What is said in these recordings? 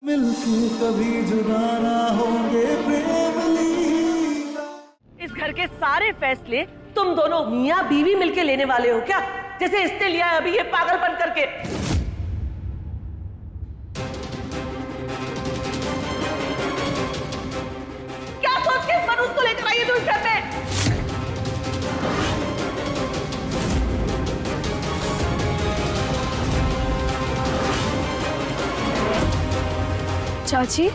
मिलके कभी जुदा ना होंगे प्रेम लीला। इस घर के सारे फैसले तुम दोनों मियाँ बीवी मिलके लेने वाले हो क्या? जैसे इसने लिया अभी ये पागलपन करके। क्या सोच के इस मनुष्य को लेकर आई है तू इस घर में? चाची,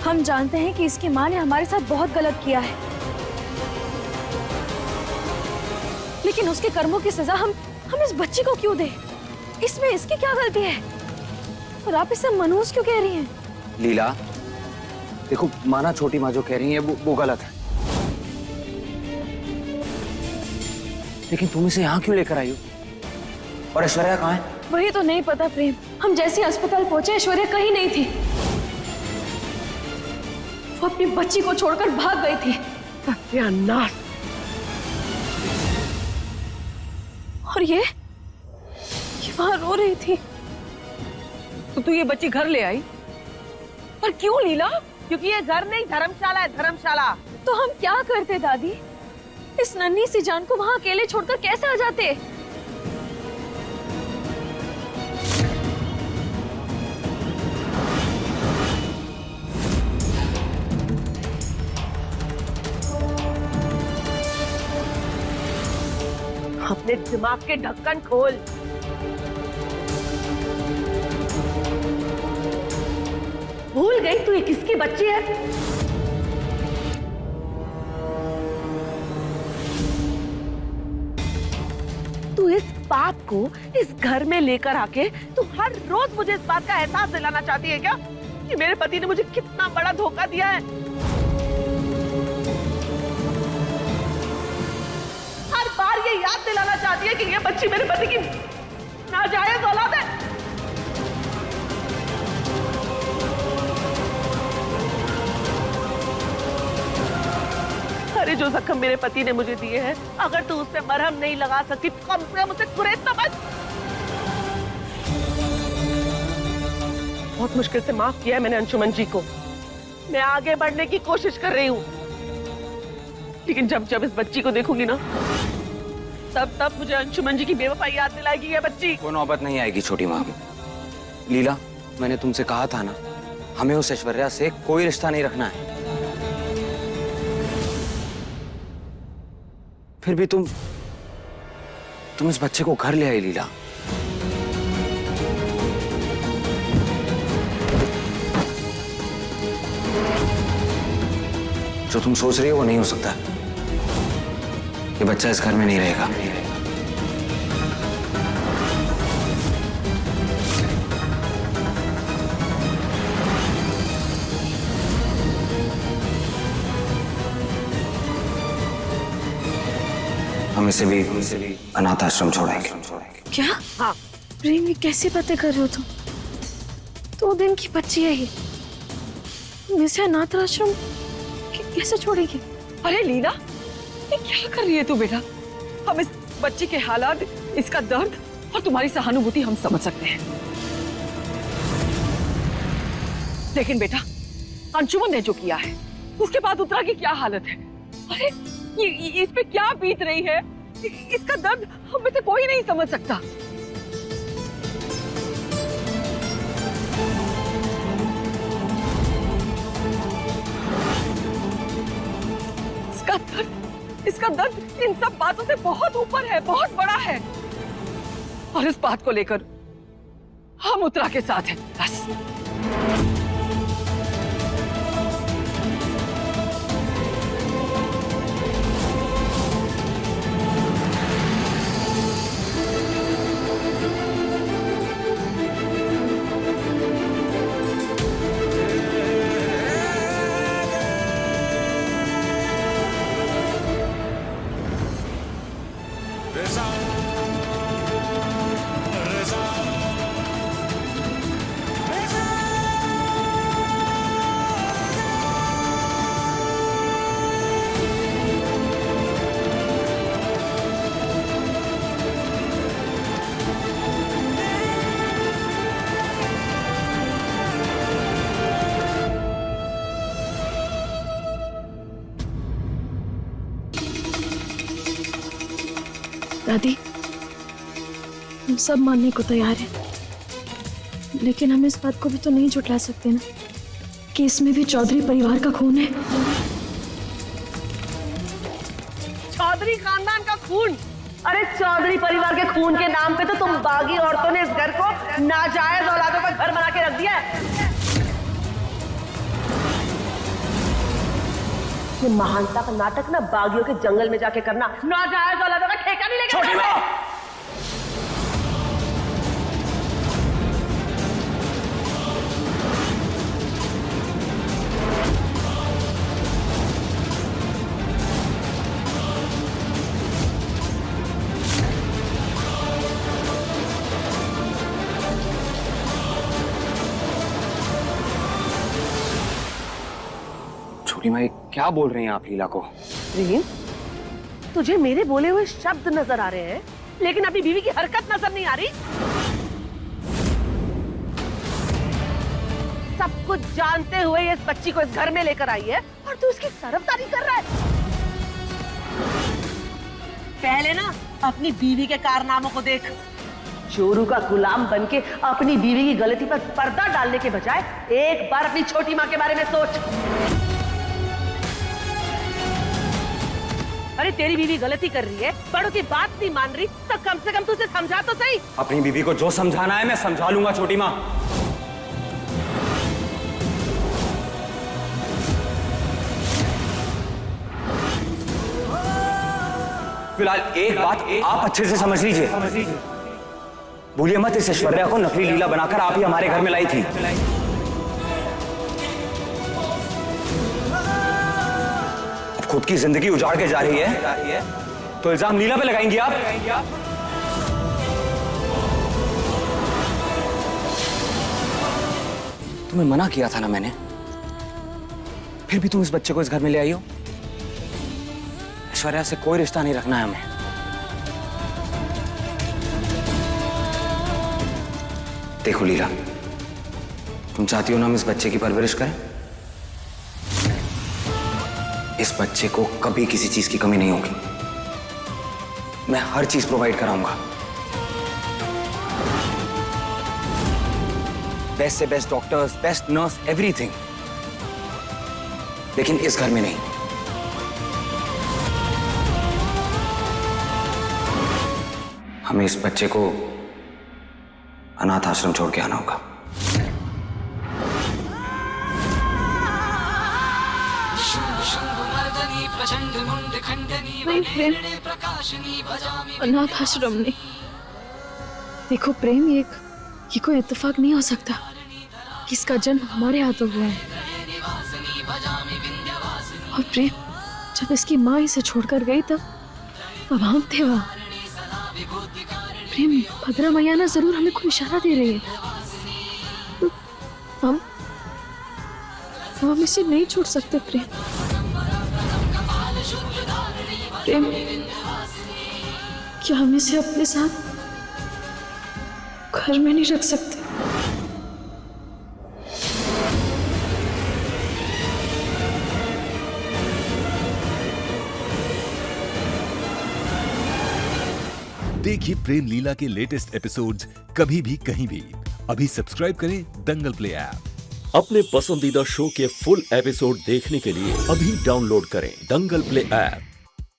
हम जानते हैं कि इसकी माँ ने हमारे साथ बहुत गलत किया है, लेकिन उसके कर्मों की सजा हम इस बच्ची को क्यों दे? इसमें इसकी क्या गलती है? और आप इसे मनहूस क्यों कह रही हैं? लीला, देखो माना छोटी माँ जो कह रही है वो गलत है, लेकिन तुम इसे यहाँ क्यों लेकर आई हो? और ऐश्वर्या कहाँ है? वही तो नहीं पता प्रेम। हम जैसे ही अस्पताल पहुंचे ऐश्वर्या कहीं नहीं थी। वो अपनी बच्ची को छोड़कर भाग गई थी। सत्यानाश। और ये वहां रो रही थी। तो तू ये बच्ची घर ले आई? पर क्यों लीला? क्योंकि ये घर नहीं धर्मशाला है, धर्मशाला। तो हम क्या करते दादी? इस नन्ही सी जान को वहां अकेले छोड़कर कैसे आ जाते? अपने दिमाग के ढक्कन खोल। भूल गई तू ये किसकी बच्ची है? तू इस बात को इस घर में लेकर आके तू हर रोज मुझे इस बात का एहसास दिलाना चाहती है क्या कि मेरे पति ने मुझे कितना बड़ा धोखा दिया है? हर बार ये याद दिलाना चाहती है कि ये बच्ची मेरे पति की नाजायज औलाद है। अरे जो जख्म मेरे पति ने मुझे दिए हैं, अगर तू उस पे मरहम नहीं लगा सकती तो कम से कम उसे कुरेद तो मत। बहुत मुश्किल से माफ किया है मैंने अंशुमन जी को। मैं आगे बढ़ने की कोशिश कर रही हूँ, लेकिन जब जब इस बच्ची को देखूंगी ना, तब तब मुझे अंशुमन जी की बेवफाई याद दिलाएगी ये बच्ची। वो नौबत नहीं आएगी छोटी माँ। लीला, मैंने तुमसे कहा था ना, हमें उस ऐश्वर्या से कोई रिश्ता नहीं रखना है। फिर भी तुम इस बच्चे को घर ले आई लीला। जो तुम सोच रही हो वो नहीं हो सकता। ये बच्चा इस घर में नहीं रहेगा। हम इसे भी अनाथ आश्रम छोड़ेंगे। क्या? हाँ। प्रेम, ये कैसी बातें कर रहे हो तुम? 2 दिन की बच्ची है ये, इसे अनाथ आश्रम कैसे छोड़ेगी? अरे लीला, ये क्या कर रही है तू बेटा? हम इस बच्ची के हालात, इसका दर्द और तुम्हारी सहानुभूति हम समझ सकते हैं, लेकिन बेटा अंशुमन ने जो किया है उसके बाद उत्तरा की क्या हालत है? अरे ये इस पे क्या बीत रही है? इसका दर्द हम में से कोई नहीं समझ सकता। इसका दर्द इन सब बातों से बहुत ऊपर है, बहुत बड़ा है, और इस बात को लेकर हम उत्तरा के साथ हैं बस। दादी, हम सब मानने को तैयार हैं, लेकिन हम इस बात को भी तो नहीं झुठला सकते ना कि इसमें भी चौधरी परिवार का खून है। चौधरी खानदान का खून? अरे चौधरी परिवार के खून के नाम पे तो तुम बागी औरतों ने इस घर को नाजायज औलादों का घर बना के रख दिया है। ये महानता का नाटक ना बागियों के जंगल में जाके करना, नाजायज औलादों का ठेका नहीं लेके छोटी माँ! छोटी माँ, क्या बोल रही हैं आप लीला को? प्रेम, तुझे मेरे बोले हुए शब्द नजर आ रहे हैं, लेकिन अपनी बीवी की हरकत नजर नहीं आ रही। सब कुछ जानते हुए इस बच्ची को इस घर में लेकर आई है और तू इसकी तरफदारी कर रहा है। पहले ना अपनी बीवी के कारनामों को देख। चोरू का गुलाम बनके अपनी बीवी की गलती पर पर्दा डालने के बजाय एक बार अपनी छोटी माँ के बारे में सोच। अरे तेरी बीवी गलती कर रही है, बड़ों की बात नहीं मान रही, तो कम से कम तू उसे समझा तो सही। अपनी बीवी को जो समझाना है मैं समझा लूंगा छोटी माँ। फिलहाल एक बात आप अच्छे से समझ लीजिए, भूलिए मत इस ऐश्वर्या को नकली लीला बनाकर आप ही हमारे घर में लाई थी। खुद की जिंदगी उजाड़ के जा रही है तो इल्जाम लीला पे लगाएंगी आप? तुम्हें मना किया था ना मैंने, फिर भी तुम इस बच्चे को इस घर में ले आई हो। ऐश्वर्या से कोई रिश्ता नहीं रखना है हमें। देखो लीला, तुम चाहती हो ना हम इस बच्चे की परवरिश करें? इस बच्चे को कभी किसी चीज की कमी नहीं होगी, मैं हर चीज प्रोवाइड कराऊंगा। बेस्ट से best doctors, best nurse, everything. लेकिन इस घर में नहीं। हमें इस बच्चे को अनाथ आश्रम छोड़ के आना होगा। नहीं प्रेम, अनाथ आश्रम नहीं। देखो प्रेम, ये कोई इत्तेफाक नहीं हो सकता कि इसका जन्म हमारे हाथों हुआ है। और प्रेम, जब इसकी माँ इसे छोड़कर गई तब हम थे वहाँ। प्रेम, भद्रा मैया ना जरूर हमें कोई इशारा दे रही है। हम इसे नहीं छोड़ सकते प्रेम। प्रेम, क्या हम इसे अपने साथ घर में नहीं रख सकते? देखिए प्रेम लीला के लेटेस्ट एपिसोड्स कभी भी कहीं भी। अभी सब्सक्राइब करें दंगल प्ले ऐप। अपने पसंदीदा शो के फुल एपिसोड देखने के लिए अभी डाउनलोड करें दंगल प्ले ऐप।